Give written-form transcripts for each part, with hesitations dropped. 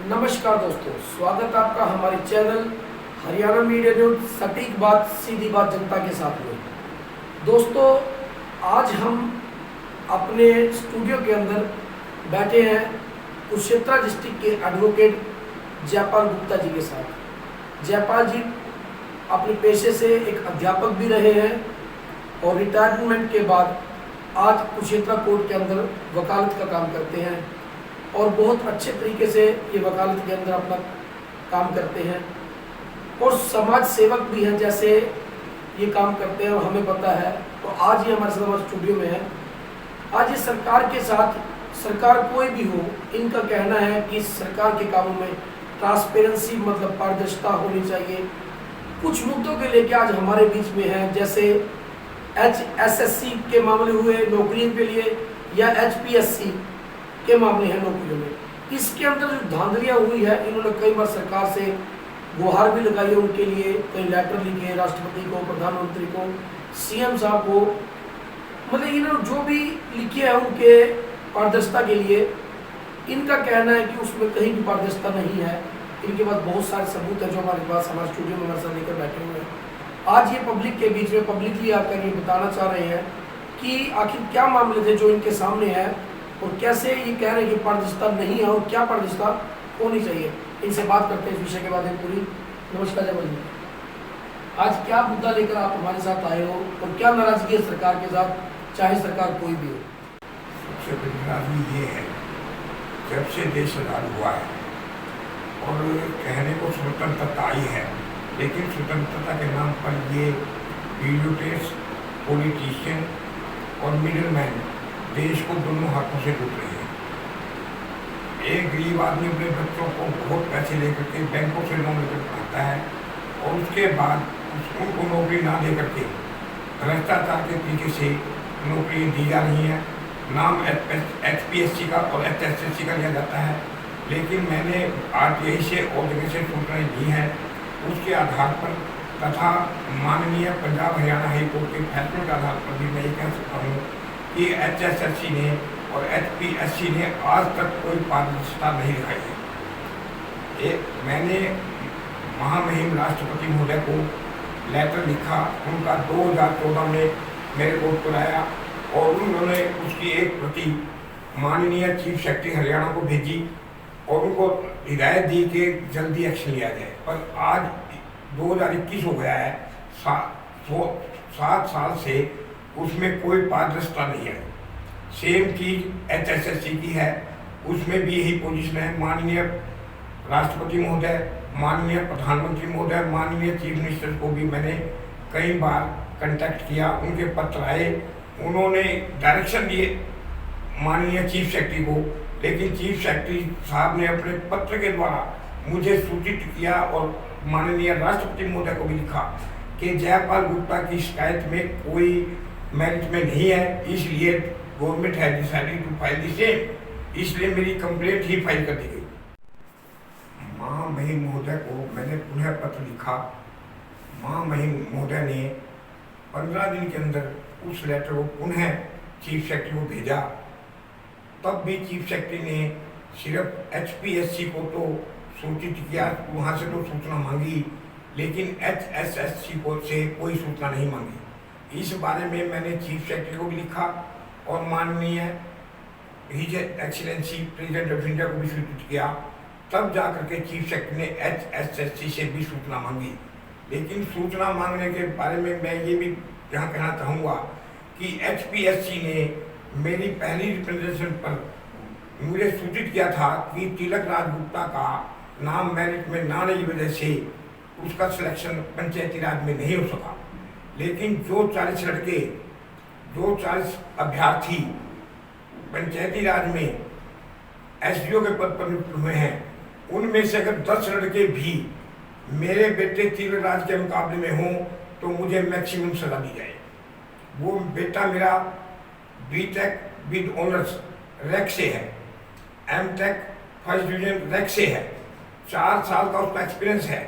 नमस्कार दोस्तों, स्वागत है आपका हमारे चैनल हरियाणा मीडिया न्यूज सटीक बात सीधी बात जनता के साथ में। दोस्तों, आज हम अपने स्टूडियो के अंदर बैठे हैं कुरुक्षेत्र डिस्ट्रिक्ट के एडवोकेट जयपाल गुप्ता जी के साथ। जयपाल जी अपने पेशे से एक अध्यापक भी रहे हैं और रिटायरमेंट के बाद आज कुरुक्षेत्र कोर्ट के अंदर वकालत का काम करते हैं और बहुत अच्छे तरीके से ये वकालत के अंदर अपना काम करते हैं और समाज सेवक भी हैं, जैसे ये काम करते हैं और हमें पता है। तो आज ये हमारे साथ हमारे स्टूडियो में है। आज ये सरकार के साथ, सरकार कोई भी हो, इनका कहना है कि सरकार के कामों में ट्रांसपेरेंसी मतलब पारदर्शिता होनी चाहिए। कुछ मुद्दों के लेके आज हमारे बीच में है, जैसे HSSC के मामले हुए नौकरियों के लिए या HPSC के मामले हैं नौकरियों में। इसके अंदर जो धांधलियाँ हुई है, इन्होंने कई बार सरकार से गुहार भी लगाई है, उनके लिए कई लेटर लिखे राष्ट्रपति को, प्रधानमंत्री को, CM साहब को, मतलब इन्होंने जो भी लिखे हैं उनके पारदर्शिता के लिए। इनका कहना है कि उसमें कहीं भी पारदर्शिता नहीं है। इनके पास बहुत सारे सबूत है जो हमारे पास हमारे स्टूडियो में हमारे साथ लेकर बैठे हुए हैं। आज ये पब्लिक के बीच में पब्लिकली आकर ये बताना चाह रहे हैं कि आखिर क्या मामले थे जो इनके सामने है और कैसे ये कह रहे हैं कि पारदर्शिता नहीं है और क्या पारदर्शिता होनी चाहिए। इनसे बात करते हैं इस विषय के बारे में पूरी। नमस्कार जयपाल जी, आज क्या मुद्दा लेकर आप हमारे साथ आए हो और क्या नाराजगी है सरकार के साथ, चाहे सरकार कोई भी हो? सबसे बड़ी नाराजगी ये है, जब से देश आजाद हुआ है और कहने को स्वतंत्रता आई है, लेकिन स्वतंत्रता के नाम पर ये ब्यूरोक्रेट्स, पॉलिटिशियन और मिडलमैन देश को दोनों हाथों से लूट रहे हैं। एक गरीब आदमी अपने बच्चों को बहुत पैसे लेकर के बैंकों से लोन लेकर पढ़ाता है और उसके बाद उनको नौकरी ना दे करके भ्रष्टाचार के तरीके से नौकरी दी जा रही हैं। नाम HPSC का और HSSC का लिया जाता है, लेकिन मैंने RTI से और जगह से सूचनाएं दी हैं। उसके आधार पर तथा माननीय पंजाब हरियाणा हाई कोर्ट के फैसले के आधार पर भी मैं ये कह सकता हूँ कि HSSC ने और HPSC ने आज तक कोई पारदर्शिता नहीं दिखाई है। मैंने महामहिम राष्ट्रपति महोदय को लेटर लिखा, उनका 2014 में मेरे कोर्ट पर आया और उन्होंने उसकी एक प्रति माननीय चीफ सेक्रेटरी हरियाणा को भेजी और उनको हिदायत दी कि जल्दी एक्शन लिया जाए। पर आज 2021 हो गया है, 7 साल से उसमें कोई पारदर्शिता नहीं है। सेम चीज HSSC की है, उसमें भी यही पोजीशन है। माननीय राष्ट्रपति महोदय, माननीय प्रधानमंत्री महोदय, माननीय चीफ मिनिस्टर को भी मैंने कई बार कांटेक्ट किया, उनके पत्र आए, उन्होंने डायरेक्शन दिए माननीय चीफ सेक्रेटरी को, लेकिन चीफ सेक्रेटरी साहब ने अपने पत्र के द्वारा मुझे सूचित किया और माननीय राष्ट्रपति महोदय को भी लिखा कि जयपाल गुप्ता की शिकायत में कोई मेरिट में नहीं है, इसलिए गवर्नमेंट है decided to file the same, इसलिए मेरी कंप्लेंट ही फाइल कर दी गई। महामहिम महोदय को मैंने पुनः पत्र लिखा। महामहिम महोदय ने 15 दिन के अंदर उस लेटर को पुनः चीफ सेक्रेटरी को भेजा। तब भी चीफ सेक्रेटरी ने सिर्फ HPSC को तो सूचित किया, वहाँ से तो सूचना मांगी, लेकिन HSSC को से कोई सूचना नहीं मांगी। इस बारे में मैंने चीफ सेक्रेटरी को भी लिखा और माननीय his excellency president of India को भी सूचित किया। तब जाकर के चीफ सेक्रेटरी ने HSSC से भी सूचना मांगी। लेकिन सूचना मांगने के बारे में मैं ये भी यहाँ कहना चाहूँगा कि HPSC ने मेरी पहली रिप्रेजेंटेशन पर मुझे सूचित किया था कि तिलक राज गुप्ता का नाम मेरिट में ना आने की वजह से उसका सिलेक्शन पंचायती राज में नहीं हो सका। लेकिन जो 40 अभ्यर्थी पंचायती राज में SDO के पद पर नियुक्त हुए हैं, उनमें से अगर 10 लड़के भी मेरे बेटे तिलक राज के मुकाबले में हों तो मुझे मैक्सिमम सजा दी जाए। वो बेटा मेरा BTech विद ऑनर्स रैक से है, MTech फर्स्ट डिवीजन रैक से है, 4 साल का उसका एक्सपीरियंस है।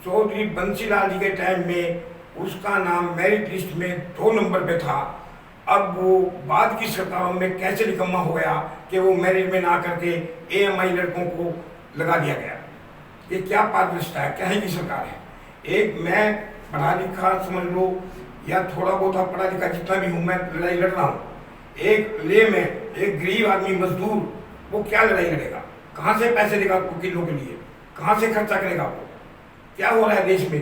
चौधरी बंसीलाल जी के टाइम में उसका नाम मेरिट लिस्ट में 2 नंबर पे था। अब वो बाद की सरकारों में कैसे निकम्मा हो गया कि वो मेरिट में ना करके AMI लड़कों को लगा दिया गया। ये क्या पारदर्शिता है, क्या ही सरकार है। एक मैं पढ़ा लिखा समझ लो या थोड़ा बहुत पढ़ा लिखा जितना भी हूँ, मैं लड़ाई लड़ रहा हूँ। एक ले में एक गरीब आदमी मजदूर वो क्या लड़ाई लड़ेगा, कहाँ से पैसे देगा वकीलों के लिए, कहाँ से खर्चा करेगा वो? क्या हो रहा है देश में?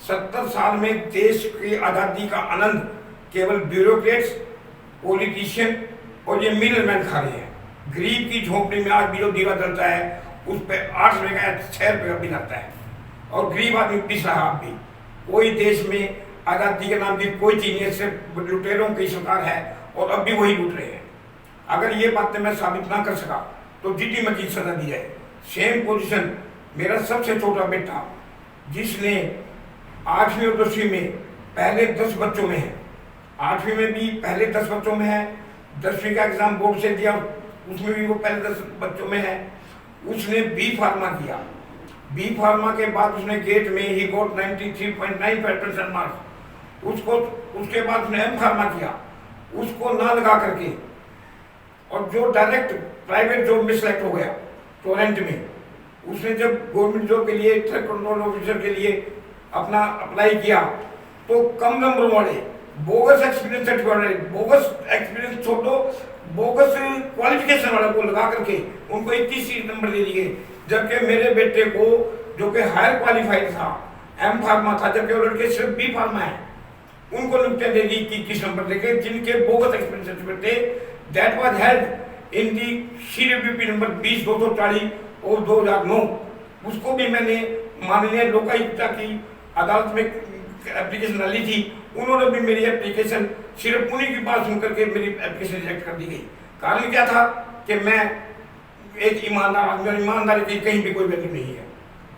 70 साल में देश की आज़ादी का आनंद केवल ब्यूरोक्रेट्स, पॉलिटिशियन और ये मिडलमैन खा रहे हैं। गरीब की झोंपड़ी में आज भी जो दीवा जलता है उस पर 8 रुपये का 6 रुपये का बिल आता है और गरीब आदमी पिस रहा। आप भी कोई देश में आज़ादी के नाम की कोई चीज नहीं, सिर्फ लुटेरों की सरकार है और अब भी वही लूट रहे हैं। अगर ये बातें मैं साबित ना कर सका तो जितनी मर्जी सजा दी जाए। सेम पोजीशन मेरा सबसे छोटा बेटा जिसने 8वीं और 10वीं में पहले 10 बच्चों में है, 8वीं में भी पहले 10 बच्चों में है, 10वीं का एग्जाम बोर्ड से दिया उसमें भी वो पहले 10 बच्चों में है। उसने बी फार्मा किया, बी फार्मा के बाद उसने गेट में ही गॉट 93.95% मार्क्स। उसके बाद उसने एम फार्मा किया, उसको ना लगा करके और जो डायरेक्ट प्राइवेट जॉब में सिलेक्ट हो गया टोरेंट में। उसने जब गवर्नमेंट जॉब के लिए ट्रक कंट्रोल ऑफिसर के लिए अपना अप्लाई किया तो कम नंबर वाले बोगस एक्सपीरियंस सर्टिफिकेट वाले, बोगस एक्सपीरियंस छोड़ो बोगस क्वालिफिकेशन वाले को लगा करके उनको 21 नंबर दे दिए। जबकि मेरे बेटे को जो कि हायर क्वालिफाइड था, एम फार्मा था, जबकि वो लड़के सिर्फ बी फार्मा है, उनको नियुक्तियां दे दी 21 नंबर देके जिनके बोगस एक्सपीरियंस सर्टिफिकेट थे। That was held in the CWP number 20/240 और 2009। उसको भी मैंने माननीय लोकायुक्त की अदालत में एप्लीकेशन डाली थी, उन्होंने भी मेरी एप्लीकेशन सिर्फ उन्हीं की बात सुन करके मेरी एप्लीकेशन रिजेक्ट कर दी गई। कारण क्या था कि मैं एक ईमानदार आदमी, ईमानदारी की कहीं भी कोई वैल्यू नहीं है।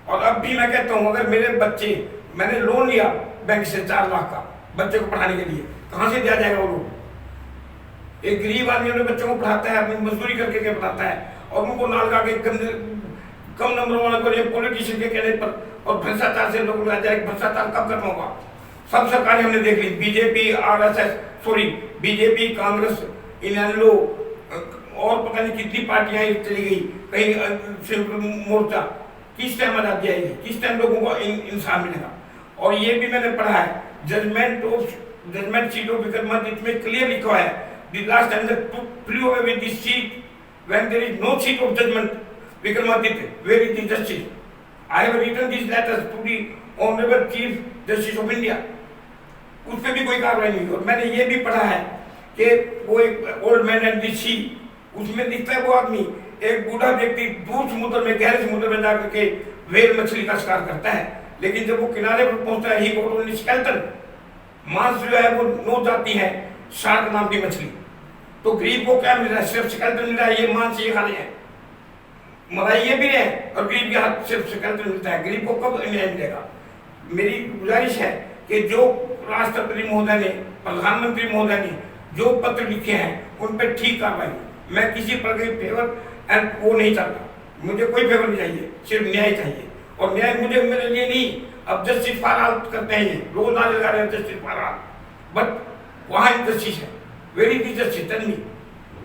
और अब भी मैं कहता हूँ अगर मेरे बच्चे, मैंने लोन लिया बैंक से 4 लाख का बच्चे को पढ़ाने के लिए, कहाँ से दिया जाएगा वो लोन? एक गरीब आदमी अपने बच्चों को पढ़ाता है, अपनी मजदूरी करके के पढ़ाता है और उनको ना लगा के कम नंबर वाला को पॉलिटिशियन के कहने पर और भ्रष्टाचार से लोग आ जाए। भ्रष्टाचार कब खत्म होगा? सब सरकारें हमने देख ली, बीजेपी, कांग्रेस, इनेलो और पता नहीं कितनी पार्टियां चली गई, कहीं मोर्चा। किस टाइम आजादी आएगी? किस टाइम लोगों को इंसाफ मिलेगा? और ये भी मैंने पढ़ा है जजमेंट सीट ऑफ विक्रमादित्य में क्लियर लिखा है, the last time that to flew away with this seat when there is no seat of judgment Vikramaditya, where is the justice? I have written these letters to the Honorable Chief Justice of India. उस पर भी कोई कार्रवाई नहीं हुई। और मैंने ये भी पढ़ा है कि वो एक ओल्ड मैन एंड द सी, उसमें दिखता है वो आदमी एक बूढ़ा व्यक्ति दूर समुद्र में, गहरे समुद्र में जाकर के व्हेल मछली का शिकार करता है, लेकिन जब वो किनारे पर पहुंचता है ही गॉट ओनली स्केलेटन, मांस जो है वो नोच जाती है शार्क नाम की मछली। तो गरीब को क्या मिल रहा है? सिर्फ स्केलेटन मिल रहा है, ये मांस ये खा रहे हैं, मराई ये भी है और गरीब के हाथ सिर्फ स्केलेटन मिलता है। गरीब को कब न्याय मिलेगा? मेरी गुजारिश है कि जो राष्ट्रपति महोदय ने, प्रधानमंत्री महोदय ने जो पत्र लिखे हैं उन पर ठीक कार्रवाई। मैं किसी प्रकार के फेवर एंड वो नहीं चाहता, मुझे कोई फेवर नहीं चाहिए, सिर्फ न्याय चाहिए। और न्याय मुझे मेरे लिए नहीं, अब जस्टिस फॉर ऑल करते हैं, ये रोज नारे लगा रहे हैं जस्टिस फॉर ऑल, बट वहाँ जस्टिस है, very is justice tell me.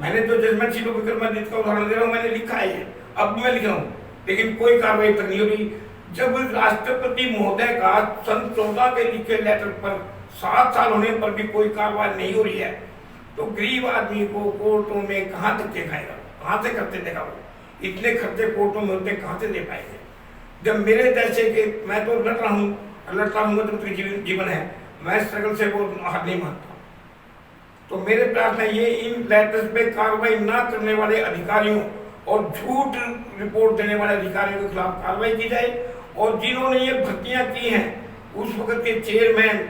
मैंने जो जजमेंट सीट ऑफ विक्रमादित्य का उदाहरण दे रहा हूँ, मैंने लिखा है ये, अब मैं लिख रहा हूँ, लेकिन कोई कार्रवाई तक नहीं हो रही। जब राष्ट्रपति महोदय का सन 14 के लिखे लेटर पर 7 साल होने पर भी कोई कार्रवाई नहीं हो रही है, तो गरीब आदमी को कोर्टों में कहाँ तक के खाएगा, कहाँ से करते देगा? वो इतने खर्चे कोर्टों में होते कहाँ से दे पाएंगे? जब मेरे जैसे कि मैं तो लड़ रहा हूँ, लड़ता हूँ तो जीवन है, मैं स्ट्रगल से वो हार नहीं मानता। तो मेरे प्रार्थना ये, इन लेटर्स पे कार्रवाई ना करने वाले अधिकारियों और झूठ रिपोर्ट देने वाले अधिकारियों के खिलाफ कार्रवाई की जाए, और जिन्होंने ये भर्तियां की हैं उस वक्त के चेयरमैन,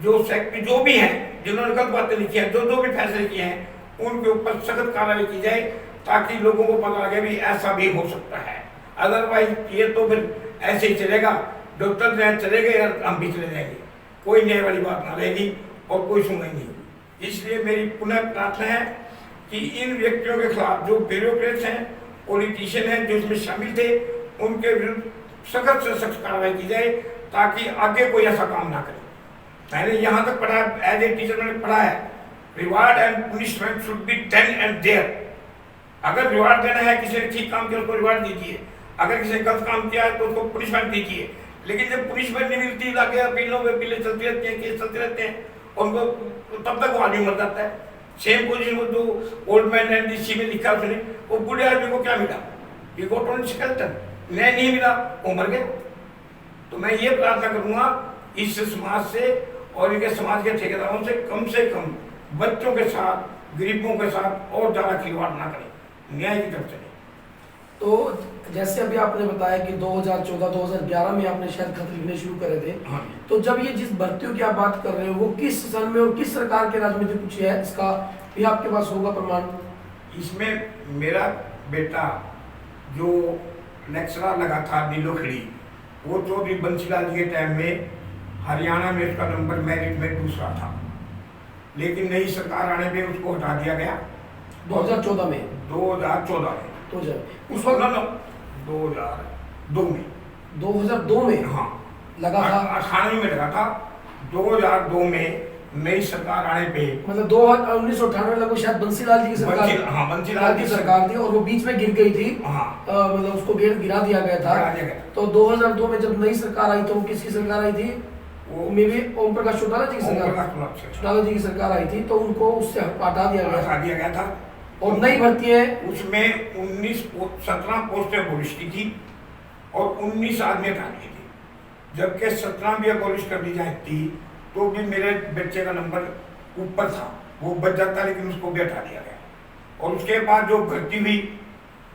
जो सेक्रेटरी, जो भी हैं, जिन्होंने गलत बातें लिखी हैं, जो भी फैसले किए हैं, उनके ऊपर सख्त कार्रवाई की जाए ताकि लोगों को पता लगे भी ऐसा भी हो सकता है। अदरवाइज ये तो फिर ऐसे ही चलेगा, डॉक्टर न्याय चले गए और हम भी चले जाएंगे, कोई न्याय वाली बात ना रहेगी और कोई सुनवाई नहीं। इसलिए मेरी पुनः प्रार्थना है कि इन व्यक्तियों के खिलाफ जो ब्यूरोक्रेट्स हैं, पॉलिटिशियन हैं, जो इसमें शामिल थे, उनके विरुद्ध सख्त से सख्त कार्रवाई की जाए ताकि आगे कोई ऐसा काम ना करे। मैंने यहाँ तक पढ़ा, एज ए टीचर मैंने पढ़ा है, reward and punishment should be then and there. अगर रिवार्ड देना है, किसी ने ठीक काम किया उसको रिवार्ड दीजिए, अगर किसी ने गलत काम किया है तो उसको पनिशमेंट दीजिए, लेकिन जब पनिशमेंट नहीं मिलती, लाके अपीलों पे अपीलें चलती रहती हैं, केस चलते रहते हैं, उनको तब तक वो आदमी मर जाता है। सेम पोजीशन में जो ओल्ड मैन एंड सी में लिखा उसने, वो बूढ़े आदमी को क्या मिला? ये गॉट ओनली स्केलेटन, न्याय नहीं मिला, वो मर गए। तो मैं ये प्रार्थना करूंगा इस समाज से और इनके समाज के ठेकेदारों से कम बच्चों के साथ, गरीबों के साथ और ज़्यादा खिलवाड़ ना करें, न्याय की तरफ चले। तो जैसे अभी आपने बताया कि 2014-2011 में आपने शायद खत लिखने शुरू करे थे। हाँ। तो जब ये जिस भर्तियों की आप बात कर रहे हो वो किस सन में और किस सरकार के राज में जो कुछ है, इसका भी आपके पास होगा प्रमाण? इसमें मेरा बेटा जो लेक्चरर लगा था नीलोखड़ी, वो चौधरी बंसीलाल जी के टाइम में हरियाणा में उसका नंबर मेरिट में दूसरा था, लेकिन नई सरकार आने पे उसको हटा दिया गया 2014 में। 2014 में तो जब उस वक्त 2002 में 2002 में हाँ लगा था, 98 में लगा था। 2002 में नई सरकार आने पे मतलब 1998 लगभग शायद बंसीलाल जी की सरकार, हाँ बंसीलाल की सरकार थी और वो बीच में गिर गई थी। हाँ मतलब उसको गिरा दिया गया था। तो 2002 में जब नई सरकार आई तो वो किसकी सरकार आई थी? वो मे भी ओम प्रकाश चौटाला जी की सरकार, चौटाला जी की सरकार आई थी, तो उनको उससे हटा दिया गया था। और नई भर्ती है उसमें 17 पोस्टें अबॉलिश की थी और 19 आदमी हटा दी थी, जबकि 17 भी अबॉलिश कर दी जाती तो भी मेरे बच्चे का नंबर ऊपर था, वो बच जाता, लेकिन उसको भी हटा दिया गया। और उसके बाद जो भर्ती हुई,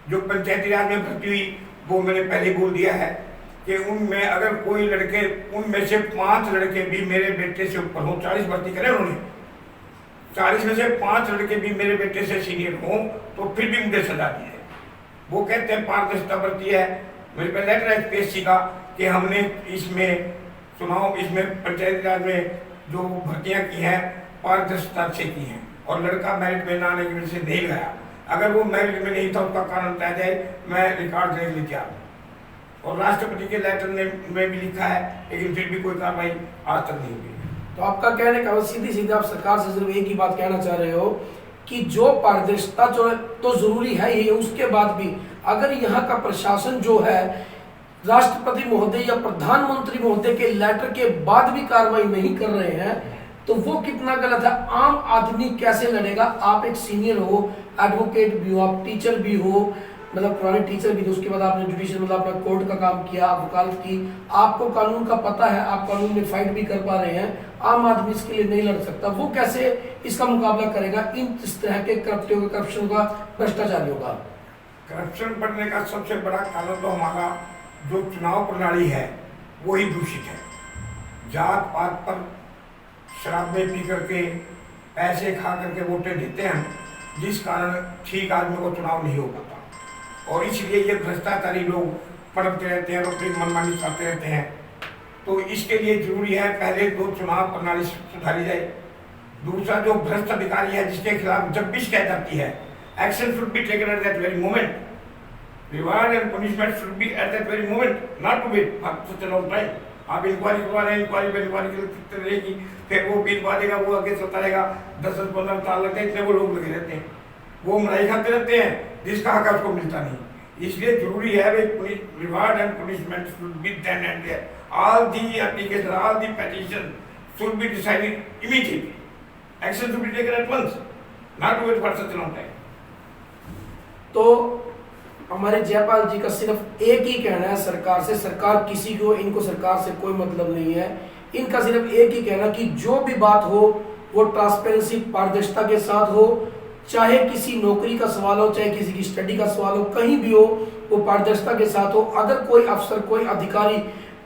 जो पंचायती राज में भर्ती हुई, वो मैंने पहले बोल दिया है कि उनमें अगर कोई लड़के, उनमें से 5 लड़के भी मेरे बेटे से ऊपर हों, 40 भर्ती करें उन्होंने, 40 में से 5 लड़के भी मेरे बेटे से सीनियर हों तो फिर भी मुझे सजा दी है। वो कहते हैं पारदर्शिता बढ़ती है। मेरे पे लेटर है PSC का कि हमने इसमें चुनाव, इसमें पंचायती राज में जो भर्तियां की हैं पारदर्शिता से की हैं और लड़का मेरिट में ना आने की वजह से नहीं गया। अगर वो मेरिट में नहीं था उसका कारण बताया जाए, मैं रिकॉर्ड देने के लिए तैयार हूँ। और राष्ट्रपति के लेटर में भी लिखा है, लेकिन फिर भी कोई कार्रवाई आज तक नहीं हुई। तो आपका कहने का सीधी सीधी आप सरकार से सिर्फ एक ही बात कहना चाह रहे हो कि जो पारदर्शिता जो है तो जरूरी है ही, उसके बाद भी अगर यहाँ का प्रशासन जो है राष्ट्रपति महोदय या प्रधानमंत्री महोदय के लेटर के बाद भी कार्रवाई नहीं कर रहे हैं तो वो कितना गलत है। आम आदमी कैसे लड़ेगा? आप एक सीनियर हो, एडवोकेट भी हो, आप टीचर भी हो, मतलब पुराने टीचर भी थे, उसके बाद आपने जुडिशियल मतलब अपना कोर्ट का काम किया, आप वकालत की, आपको कानून का पता है, आप कानून में फाइट भी कर पा रहे हैं। आम आदमी इसके लिए नहीं लड़ सकता, वो कैसे इसका मुकाबला करेगा इन इस तरह के करप्शन का, भ्रष्टाचारियों का? करप्शन बढ़ने का सबसे बड़ा कारण तो हमारा जो चुनाव प्रणाली है वही दूषित है। जात पात पर शराबें पी करके, पैसे खा करके वोटें देते हैं, जिस कारण ठीक आदमी को चुनाव नहीं हो पाता और इसलिए ये भ्रष्टाचारी लोग पड़ते रहते हैं और अपनी मनमानी करते रहते हैं। तो इसके लिए जरूरी है पहले तो चुनाव प्रणाली सुधारी जाए। दूसरा, जो भ्रष्ट अधिकारी है जिसके खिलाफ जब भी शिकायत आती है, action should be taken at that very moment. Reward and punishment should be at that very moment, not to wait for such a long time. आप इंक्वायरी करवा रहे हैं, इंक्वायरी पे इंक्वायरी रहेगी, फिर वो बिल देगा, वो आगे चलता रहेगा, 10-15 साल लगते हैं, इतने वो लोग लगे रहते हैं, वो मलाई खाते रहते हैं, जिसका हक उसको मिलता नहीं। इसलिए जरूरी है reward and punishment should be then and there. All the application, all the petition should be decided immediately. Action should be taken at once, not to wait for such a long time. तो हमारे जयपाल जी का सिर्फ एक ही कहना है सरकार से, सरकार किसी को, इनको सरकार से कोई मतलब नहीं है, इनका सिर्फ एक ही कहना कि जो भी बात हो वो ट्रांसपेरेंसी, पारदर्शिता के साथ हो, चाहे किसी नौकरी का सवाल हो, चाहे किसी की स्टडी का सवाल हो, कहीं भी हो वो पारदर्शिता के साथ हो। अगर कोई अफसर, कोई अधिकारी,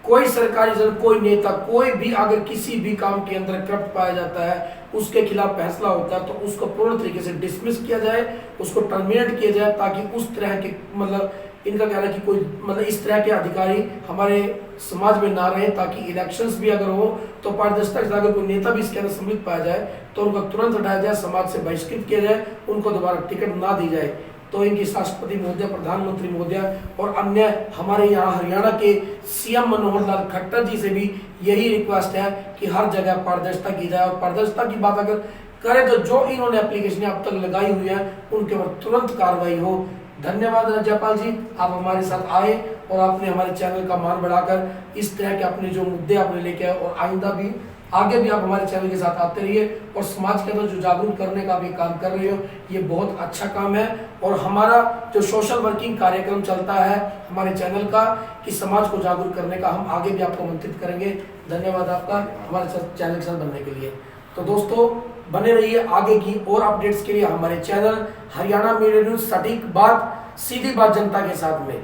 कोई सरकारी जन, कोई नेता, कोई भी अगर किसी भी काम के अंदर करप्ट पाया जाता है, उसके खिलाफ फैसला होता है तो उसको पूर्ण तरीके से डिसमिस किया जाए, उसको टर्मिनेट किया जाए, ताकि उस तरह के, मतलब इनका कहना है कि कोई, मतलब इस तरह के अधिकारी हमारे समाज में ना रहे, ताकि इलेक्शंस भी अगर हो तो पारदर्शिता के साथ अगर कोई नेता भी इसके अंदर सम्मिलित पाया जाए तो उनको तुरंत हटाया जाए, समाज से बहिष्कृत किया जाए, उनको दोबारा टिकट ना दी जाए। तो इनकी राष्ट्रपति महोदय, प्रधानमंत्री महोदय और अन्य हमारे यहाँ हरियाणा के CM मनोहर लाल खट्टर जी से भी यही रिक्वेस्ट है कि हर जगह पारदर्शिता की जाए। और पारदर्शिता की बात अगर करें तो जो इन्होंने एप्लीकेशन अब तक लगाई हुई है उनके ऊपर तुरंत कार्रवाई हो। धन्यवाद जयपाल जी, आप हमारे साथ आए और आपने हमारे चैनल का मान बढ़ाकर इस तरह के अपने जो मुद्दे आपने लेके आए और आइंदा भी आगे भी आप हमारे चैनल के साथ आते रहिए और समाज के अंदर जो जागरूक करने का भी काम कर रहे हो, ये बहुत अच्छा काम है। और हमारा जो सोशल वर्किंग कार्यक्रम चलता है हमारे चैनल का कि समाज को जागरूक करने का, हम आगे भी आपको आमंत्रित करेंगे। धन्यवाद आपका हमारे साथ चैनल के साथ बनने के लिए। तो दोस्तों बने रहिए आगे की और अपडेट्स के लिए हमारे चैनल हरियाणा मीडिया न्यूज, सटीक बात सीधी बात जनता के साथ में।